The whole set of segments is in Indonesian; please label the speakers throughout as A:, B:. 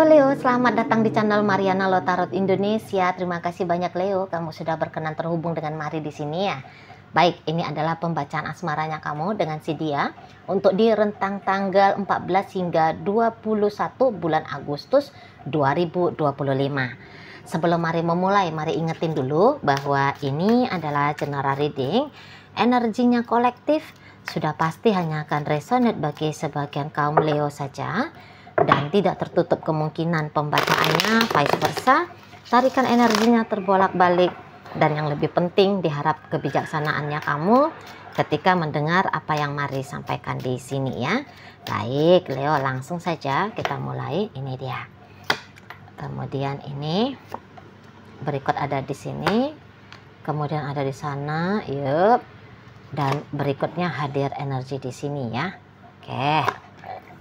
A: Halo Leo, selamat datang di channel Mariana Lotarot Indonesia. Terima kasih banyak Leo, kamu sudah berkenan terhubung dengan Mari di sini ya. Baik, ini adalah pembacaan asmaranya kamu dengan si Dia untuk di rentang tanggal 14 hingga 21 bulan Agustus 2025. Sebelum Mari memulai, mari ingetin dulu bahwa ini adalah general reading. Energinya kolektif sudah pasti hanya akan resonate bagi sebagian kaum Leo saja. Dan tidak tertutup kemungkinan pembacaannya vice versa. Tarikan energinya terbolak-balik. Dan yang lebih penting diharap kebijaksanaannya kamu ketika mendengar apa yang Mari sampaikan di sini ya. Baik Leo, langsung saja kita mulai. Ini dia. Kemudian ini berikut ada di sini. Kemudian ada di sana. Yup. Dan berikutnya hadir energi di sini ya. Oke.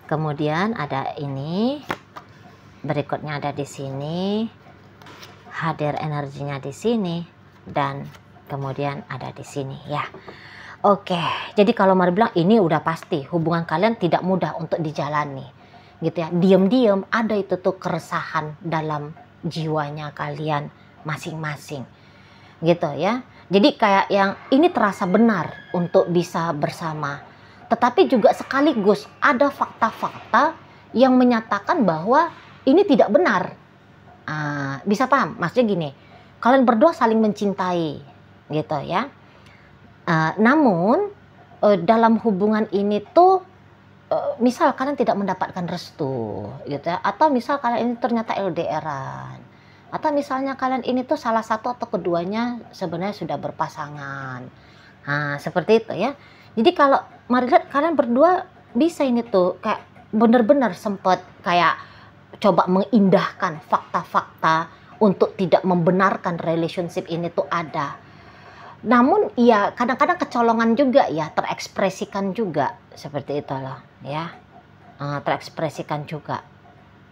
A: Kemudian ada ini, berikutnya ada di sini, hadir energinya di sini, dan kemudian ada di sini ya. Oke, jadi kalau Mari bilang ini udah pasti hubungan kalian tidak mudah untuk dijalani, gitu ya. Diam-diam ada itu tuh keresahan dalam jiwanya kalian masing-masing, gitu ya. Jadi kayak yang ini terasa benar untuk bisa bersama. Tetapi juga sekaligus ada fakta-fakta yang menyatakan bahwa ini tidak benar. Bisa paham? Maksudnya gini, kalian berdua saling mencintai, gitu ya. Namun dalam hubungan ini tuh, misal kalian tidak mendapatkan restu, gitu ya. Atau misal kalian ini ternyata LDRan. Atau misalnya kalian ini tuh salah satu atau keduanya sebenarnya sudah berpasangan. Seperti itu ya. Jadi kalau Mari lihat kalian berdua bisa ini tuh kayak bener-bener sempet kayak coba mengindahkan fakta-fakta untuk tidak membenarkan relationship ini tuh ada. Namun ya kadang-kadang kecolongan juga ya, terekspresikan juga seperti itu loh ya. Terekspresikan juga.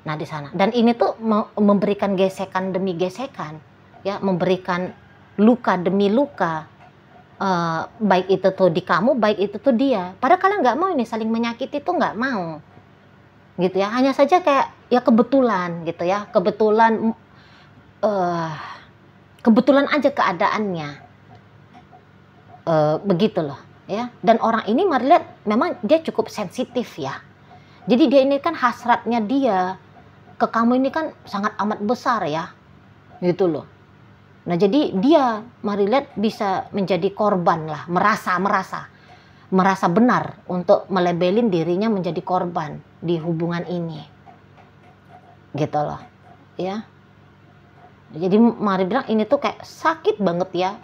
A: Nah di sana. Dan ini tuh memberikan gesekan demi gesekan ya, memberikan luka demi luka. Baik itu tuh di kamu, baik itu tuh dia. Padahal kalian nggak mau ini saling menyakiti tuh nggak mau, gitu ya. Hanya saja kayak ya kebetulan gitu ya, kebetulan aja keadaannya, begitu loh ya. Dan orang ini Mari lihat memang dia cukup sensitif ya. Jadi dia ini kan hasratnya dia ke kamu ini kan sangat amat besar ya, gitu loh. Nah jadi dia Mari lihat bisa menjadi korban lah, merasa benar untuk melabelin dirinya menjadi korban di hubungan ini, gitu loh ya. Jadi Mari bilang ini tuh kayak sakit banget ya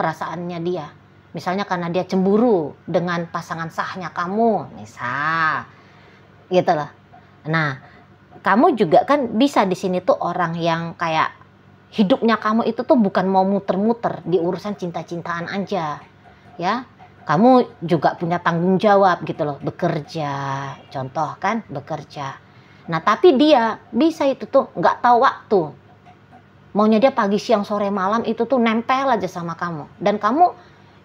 A: perasaannya dia, misalnya karena dia cemburu dengan pasangan sahnya kamu misal, gitu loh. Nah kamu juga kan bisa di sini tuh orang yang kayak hidupnya kamu itu tuh bukan mau muter-muter di urusan cinta-cintaan aja ya. Kamu juga punya tanggung jawab gitu loh, bekerja, contoh kan bekerja. Nah tapi dia bisa itu tuh nggak tahu waktu, maunya dia pagi siang sore malam itu tuh nempel aja sama kamu. Dan kamu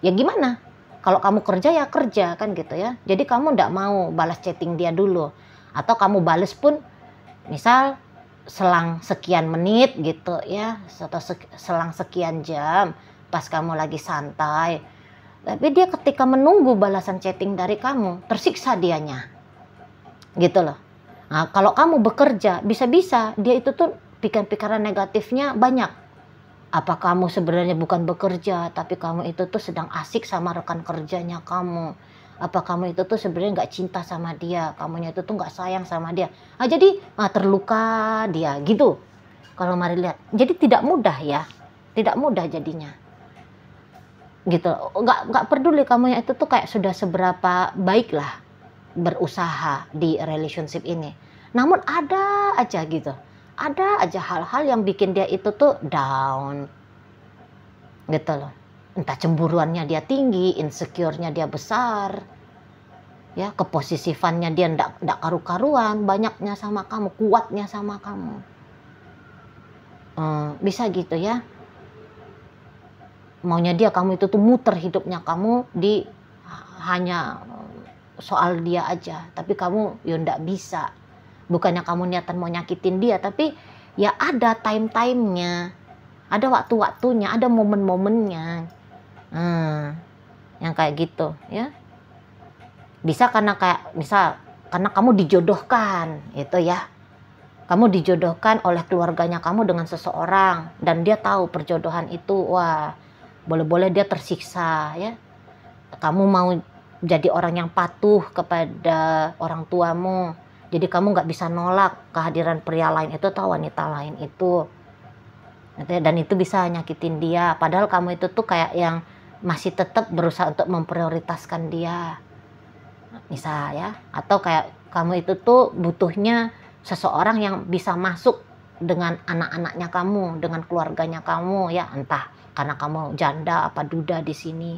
A: ya gimana, kalau kamu kerja ya kerja kan gitu ya. Jadi kamu nggak mau balas chatting dia dulu, atau kamu balas pun misal selang sekian menit gitu ya, atau selang sekian jam pas kamu lagi santai. Tapi dia ketika menunggu balasan chatting dari kamu, tersiksa dianya, gitu loh. Nah, kalau kamu bekerja, bisa-bisa dia itu tuh pikiran-pikiran negatifnya banyak. Apa kamu sebenarnya bukan bekerja, tapi kamu itu tuh sedang asik sama rekan kerjanya kamu. Apa kamu itu tuh sebenarnya nggak cinta sama dia, kamunya itu tuh nggak sayang sama dia. Jadi terluka dia gitu. Kalau Mari lihat, jadi tidak mudah ya, tidak mudah jadinya, gitu. Nggak peduli kamunya itu tuh kayak sudah seberapa baik lah berusaha di relationship ini. Namun ada aja gitu, ada aja hal-hal yang bikin dia itu tuh down, gitu loh. Entah cemburuannya dia tinggi, insecure-nya dia besar, ya keposisifannya dia ndak karu-karuan, banyaknya sama kamu, kuatnya sama kamu, bisa gitu ya. Maunya dia kamu itu tuh muter hidupnya kamu di hanya soal dia aja, tapi kamu ya ndak bisa Bukannya kamu niatan mau nyakitin dia, tapi ya ada time-timenya, ada waktu-waktunya, ada momen-momennya. Yang kayak gitu ya. Bisa karena karena kamu dijodohkan itu ya. Kamu dijodohkan oleh keluarganya kamu dengan seseorang, dan dia tahu perjodohan itu, wah, boleh-boleh dia tersiksa ya. Kamu mau jadi orang yang patuh kepada orang tuamu, jadi kamu nggak bisa nolak kehadiran pria lain itu atau wanita lain itu. Dan itu bisa nyakitin dia, padahal kamu itu tuh kayak yang masih tetap berusaha untuk memprioritaskan dia. Misal ya, atau kayak kamu itu tuh butuhnya seseorang yang bisa masuk dengan anak-anaknya kamu, dengan keluarganya kamu ya, entah karena kamu janda apa duda di sini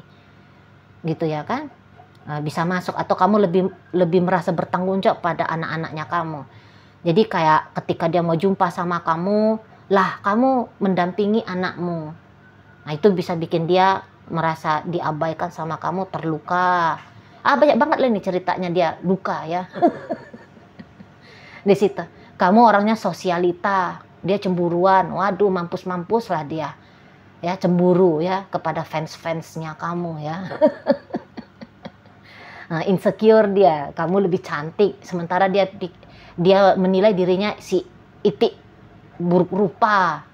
A: gitu ya kan, bisa masuk, atau kamu lebih merasa bertanggung jawab pada anak-anaknya kamu. Jadi kayak ketika dia mau jumpa sama kamu, lah kamu mendampingi anakmu. Nah itu bisa bikin dia merasa diabaikan sama kamu, terluka. Banyak banget lah nih ceritanya dia luka ya. Di situ kamu orangnya sosialita, dia cemburuan, waduh mampus lah dia ya, cemburu ya kepada fans-fansnya kamu ya. Nah, insecure dia, kamu lebih cantik, sementara dia menilai dirinya si itik buruk rupa.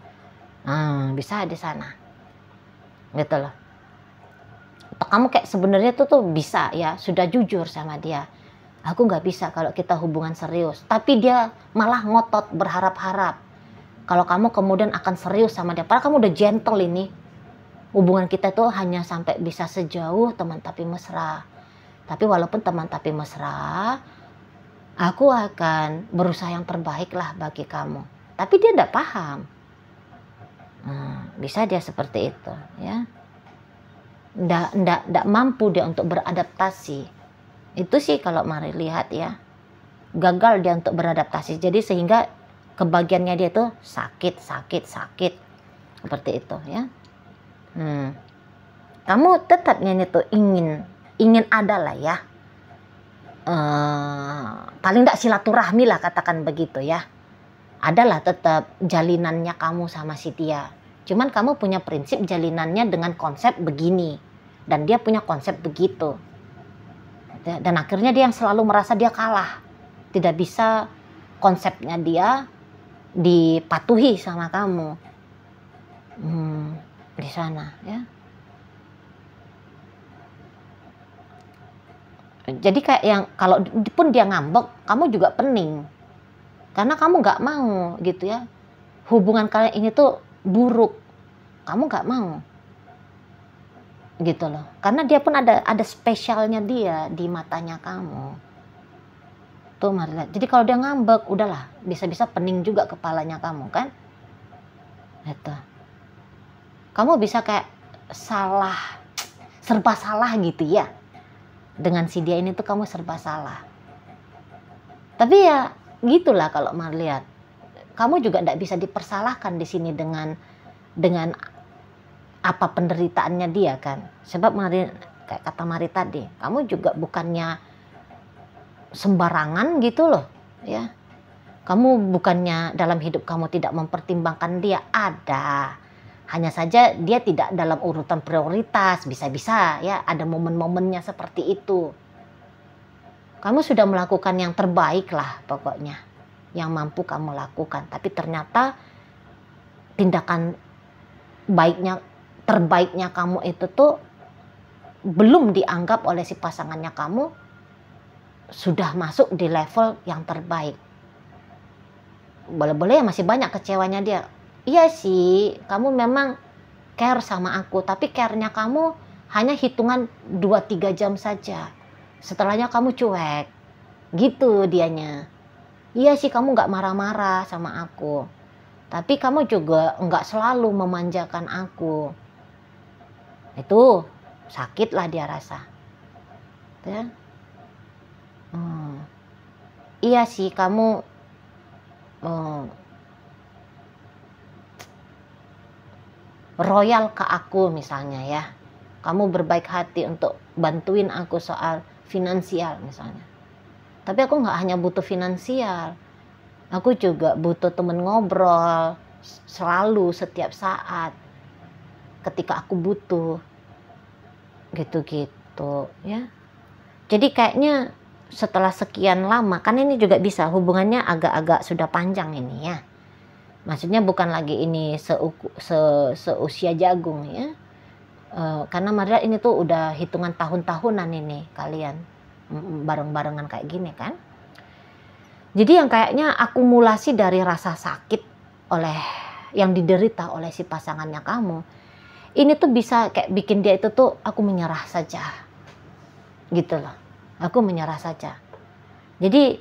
A: Bisa di sana gitu loh. Kamu kayak sebenarnya tuh bisa ya, sudah jujur sama dia, aku nggak bisa kalau kita hubungan serius, tapi dia malah ngotot berharap-harap kalau kamu kemudian akan serius sama dia, padahal kamu udah gentle ini, hubungan kita tuh hanya sampai bisa sejauh teman tapi mesra, tapi walaupun teman tapi mesra, aku akan berusaha yang terbaik lah bagi kamu. Tapi dia tidak paham. Bisa dia seperti itu ya, ndak mampu dia untuk beradaptasi. Itu sih kalau mari lihat ya, gagal dia untuk beradaptasi, jadi sehingga kebagiannya dia tuh sakit seperti itu ya. Kamu tetap nyanyi tuh ingin ada lah ya, paling nggak silaturahmi lah katakan begitu ya, adalah tetap jalinannya kamu sama si dia. Cuman kamu punya prinsip jalinannya dengan konsep begini, dan dia punya konsep begitu. Dan akhirnya dia yang selalu merasa dia kalah, tidak bisa konsepnya dia dipatuhi sama kamu. Di sana ya. Jadi kayak yang kalau pun dia ngambek, kamu juga pening, karena kamu nggak mau gitu ya, hubungan kalian ini tuh buruk, kamu nggak mau gitu loh, karena dia pun ada spesialnya dia di matanya kamu tuh Marila. Jadi kalau dia ngambek, udahlah, bisa-bisa pening juga kepalanya kamu kan, gitu. Kamu bisa kayak serba salah gitu ya, dengan si dia ini tuh kamu serba salah. Tapi ya gitulah kalau mau lihat, kamu juga tidak bisa dipersalahkan di sini dengan apa penderitaannya dia kan. Sebab kayak kata Mari tadi, kamu juga bukannya sembarangan gitu loh ya. Kamu bukannya dalam hidup kamu tidak mempertimbangkan dia, ada. Hanya saja dia tidak dalam urutan prioritas, bisa-bisa ya ada momen-momennya seperti itu. Kamu sudah melakukan yang terbaik lah pokoknya, yang mampu kamu lakukan. Tapi ternyata tindakan terbaiknya kamu itu tuh belum dianggap oleh si pasangannya kamu sudah masuk di level yang terbaik. Boleh-boleh ya masih banyak kecewanya dia. Iya sih, kamu memang care sama aku, tapi care-nya kamu hanya hitungan 2-3 jam saja. Setelahnya kamu cuek. Gitu dianya. Iya sih, kamu gak marah-marah sama aku, tapi kamu juga gak selalu memanjakan aku. Itu sakit lah dia rasa. Ya? Iya sih, kamu royal ke aku misalnya ya, kamu berbaik hati untuk bantuin aku soal finansial misalnya, tapi aku nggak hanya butuh finansial, Aku juga butuh temen ngobrol selalu setiap saat ketika aku butuh gitu-gitu ya. Jadi kayaknya setelah sekian lama, kan ini juga bisa hubungannya agak-agak sudah panjang ini ya. Maksudnya bukan lagi ini seusia jagung ya. Karena Maria ini tuh udah hitungan tahun-tahunan ini kalian bareng-barengan kayak gini kan. Jadi yang kayaknya akumulasi dari rasa sakit oleh yang diderita oleh si pasangannya kamu, ini tuh bisa kayak bikin dia itu tuh aku menyerah saja. Gitu loh. Aku menyerah saja. Jadi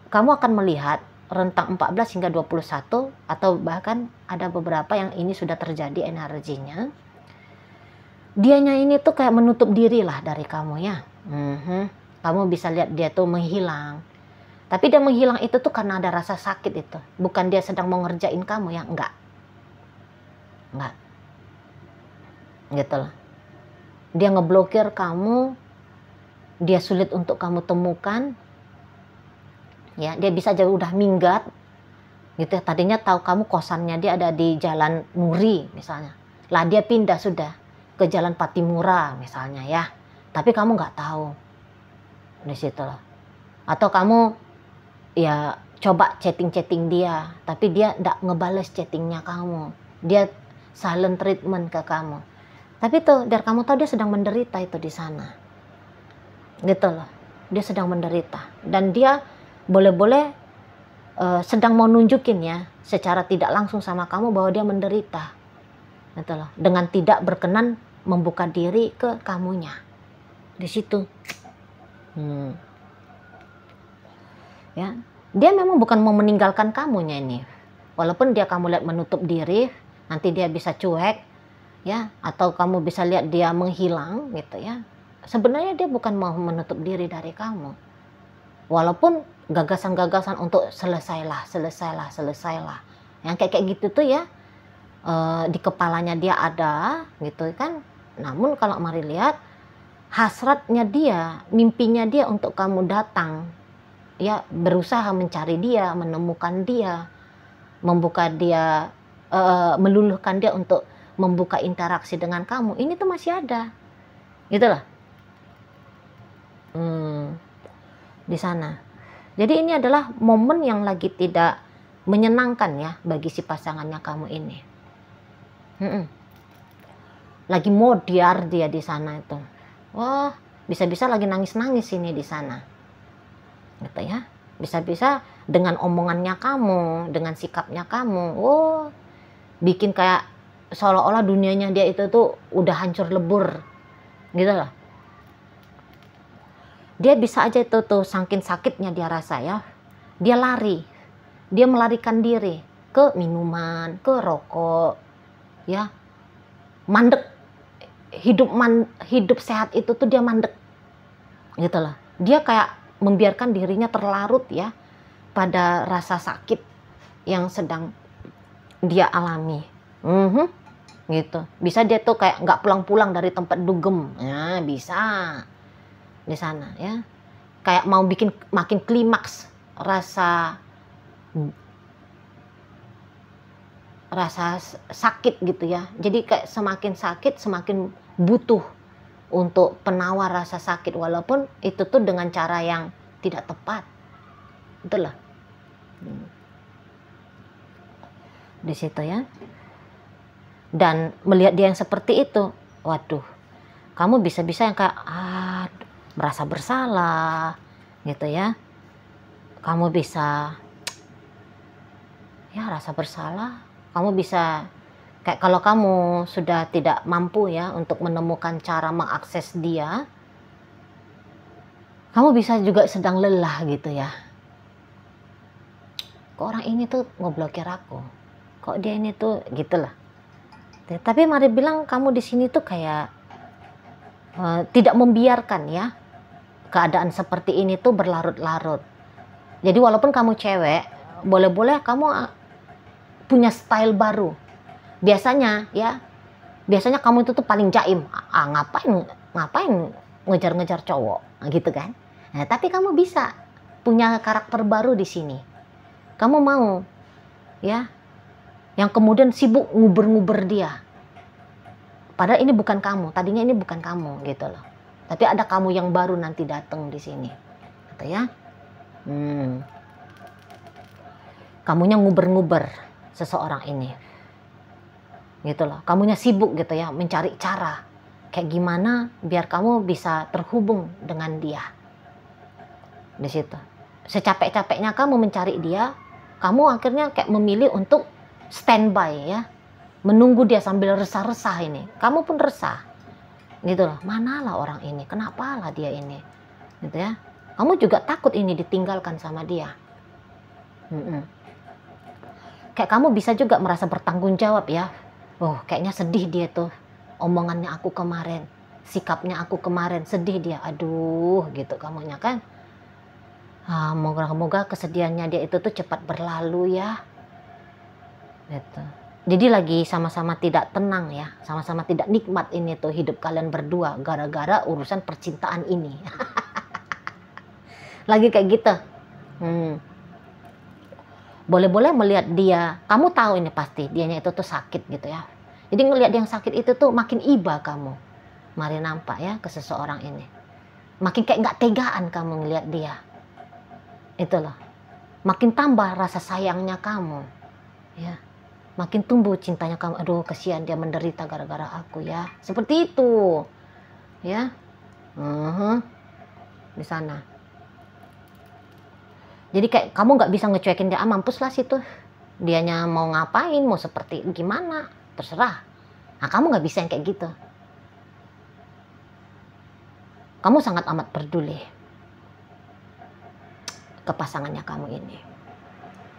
A: kamu akan melihat rentang 14 hingga 21 atau bahkan ada beberapa yang ini sudah terjadi energinya. Dianya ini tuh kayak menutup diri lah dari kamu ya. Kamu bisa lihat dia tuh menghilang. Tapi dia menghilang itu tuh karena ada rasa sakit itu. Bukan dia sedang mau ngerjain kamu ya, enggak. Gitu loh. Dia ngeblokir kamu, dia sulit untuk kamu temukan. Ya, dia bisa aja udah minggat. Gitu ya. Tadinya tahu kamu kosannya dia ada di Jalan Nuri misalnya. Lah dia pindah sudah ke Jalan Patimura misalnya ya. Tapi kamu nggak tahu. Di situ loh. Atau kamu ya coba chatting dia, tapi dia nggak ngebales chattingnya kamu. Dia silent treatment ke kamu. Tapi tuh biar kamu tahu dia sedang menderita itu di sana. Gitu loh. Dia sedang menderita. Dan dia boleh-boleh sedang mau nunjukin ya secara tidak langsung sama kamu bahwa dia menderita. Gitu loh. Dengan tidak berkenan membuka diri ke kamunya. Di situ. Ya, dia memang bukan mau meninggalkan kamunya ini. Walaupun dia kamu lihat menutup diri, nanti dia bisa cuek, ya, atau kamu bisa lihat dia menghilang, gitu ya. Sebenarnya dia bukan mau menutup diri dari kamu. Walaupun gagasan-gagasan untuk selesailah, yang kayak gitu tuh ya, di kepalanya dia ada, gitu kan. Namun kalau mari lihat hasratnya dia, mimpinya dia untuk kamu datang. Ya, berusaha mencari dia, menemukan dia, membuka dia, meluluhkan dia untuk membuka interaksi dengan kamu. Ini tuh masih ada, gitu lah. Di sana. Jadi ini adalah momen yang lagi tidak menyenangkan ya bagi si pasangannya kamu ini. Lagi modiar dia di sana itu. Wah, bisa-bisa lagi nangis-nangis ini di sana. Gitu ya. Bisa-bisa dengan omongannya kamu, dengan sikapnya kamu, bikin kayak seolah-olah dunianya dia itu tuh udah hancur lebur. Gitu lah. Dia bisa aja itu tuh saking sakitnya dia rasa ya. Dia lari. Dia melarikan diri ke minuman, ke rokok. Ya. Mandek. Hidup sehat itu tuh dia mandek. Gitu lah. Dia kayak membiarkan dirinya terlarut ya pada rasa sakit yang sedang dia alami. Gitu. Bisa dia tuh kayak nggak pulang-pulang dari tempat dugem. Ya, bisa. Di sana ya. Kayak mau bikin makin klimaks rasa sakit gitu ya. Jadi kayak semakin sakit semakin butuh untuk penawar rasa sakit, walaupun itu tuh dengan cara yang tidak tepat. Itulah. Di situ ya. Dan melihat dia yang seperti itu, waduh, kamu bisa-bisa yang kayak merasa bersalah gitu ya. Kamu bisa ya rasa bersalah. Kamu bisa kayak kalau kamu sudah tidak mampu ya untuk menemukan cara mengakses dia, kamu bisa juga sedang lelah gitu ya. Kok orang ini tuh ngeblokir aku? Kok dia ini tuh gitulah. Tapi mari bilang kamu di sini tuh kayak tidak membiarkan ya keadaan seperti ini tuh berlarut-larut. Jadi walaupun kamu cewek, boleh-boleh kamu punya style baru. Biasanya kamu itu tuh paling jaim. Ngapain ngejar-ngejar cowok gitu kan. Nah, tapi kamu bisa punya karakter baru di sini. Kamu mau, ya, yang kemudian sibuk nguber-nguber dia. Padahal ini bukan kamu, tadinya ini bukan kamu gitu loh. Tapi ada kamu yang baru nanti datang di sini, gitu ya. Kamunya nguber-nguber seseorang ini, gitu loh. Kamunya sibuk gitu ya, mencari cara kayak gimana biar kamu bisa terhubung dengan dia. Di situ, secapek-capeknya kamu mencari dia, kamu akhirnya kayak memilih untuk standby ya. Menunggu dia sambil resah-resah ini. Kamu pun resah. Gitu loh. Manalah orang ini? Kenapa lah dia ini? Gitu ya. Kamu juga takut ini ditinggalkan sama dia. Kayak kamu bisa juga merasa bertanggung jawab ya. Oh, kayaknya sedih dia tuh. Omongannya aku kemarin. Sikapnya aku kemarin. Sedih dia. Aduh, gitu kamunya kan. Moga-moga kesedihannya dia itu tuh cepat berlalu ya. Gitu. Jadi lagi sama-sama tidak tenang ya, sama-sama tidak nikmat ini tuh hidup kalian berdua gara-gara urusan percintaan ini. Lagi kayak gitu. Boleh-boleh melihat dia, kamu tahu ini pasti dianya itu tuh sakit gitu ya. Jadi ngelihat yang sakit itu tuh makin iba kamu. Mari nampak ya ke seseorang ini. Makin kayak nggak tegaan kamu ngelihat dia. Itu loh. Makin tambah rasa sayangnya kamu. Ya. Makin tumbuh cintanya kamu. Aduh, kasihan dia menderita gara-gara aku ya. Seperti itu. Ya. Di sana. Jadi kayak kamu nggak bisa ngecuekin dia. Mampus lah situ. Dianya mau ngapain, mau seperti gimana. Terserah. Nah, kamu nggak bisa yang kayak gitu. Kamu sangat amat peduli ke pasangannya kamu ini.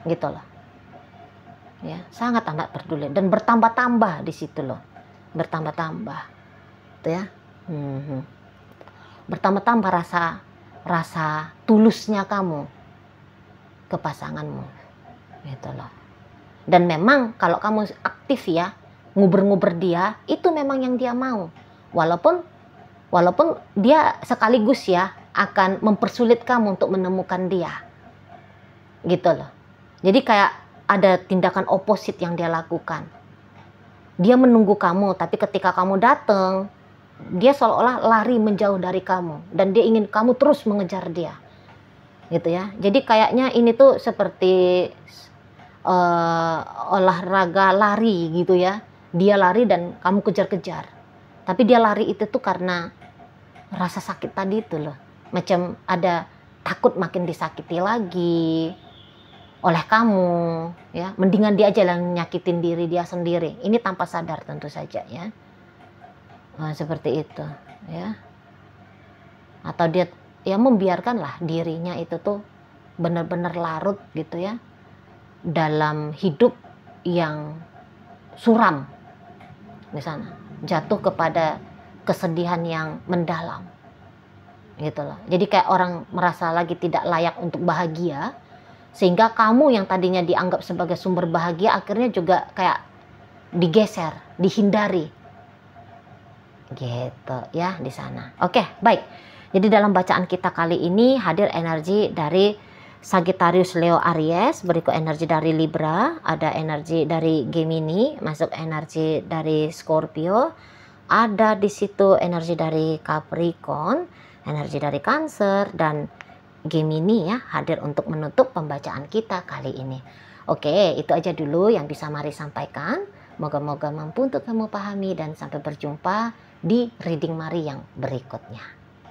A: Gitu loh. Ya, sangat amat peduli dan bertambah-tambah di situ loh, bertambah-tambah, tuh ya, bertambah-tambah rasa tulusnya kamu ke pasanganmu, gitu loh. Dan memang kalau kamu aktif ya, nguber-nguber dia, itu memang yang dia mau, walaupun dia sekaligus ya akan mempersulit kamu untuk menemukan dia, gitu loh. Jadi kayak ada tindakan oposit yang dia lakukan. Dia menunggu kamu, tapi ketika kamu datang, dia seolah-olah lari menjauh dari kamu. Dan dia ingin kamu terus mengejar dia. Gitu ya. Jadi kayaknya ini tuh seperti olahraga lari gitu ya. Dia lari dan kamu kejar-kejar. Tapi dia lari itu tuh karena rasa sakit tadi itu loh. Macam ada takut makin disakiti lagi oleh kamu ya, mendingan dia aja yang nyakitin diri dia sendiri. Ini tanpa sadar tentu saja ya. Seperti itu ya. Atau dia ya membiarkanlah dirinya itu tuh benar-benar larut gitu ya dalam hidup yang suram di sana, jatuh kepada kesedihan yang mendalam gitu loh. Jadi kayak orang merasa lagi tidak layak untuk bahagia. Sehingga kamu yang tadinya dianggap sebagai sumber bahagia akhirnya juga kayak digeser, dihindari. Gitu ya di sana. Oke, baik. Jadi dalam bacaan kita kali ini hadir energi dari Sagittarius, Leo, Aries, berikut energi dari Libra, ada energi dari Gemini, masuk energi dari Scorpio, ada di situ energi dari Capricorn, energi dari Cancer dan Gemini ya, hadir untuk menutup pembacaan kita kali ini. Oke, itu aja dulu yang bisa Mari sampaikan. Moga-moga mampu untuk kamu pahami dan sampai berjumpa di reading Mari yang berikutnya.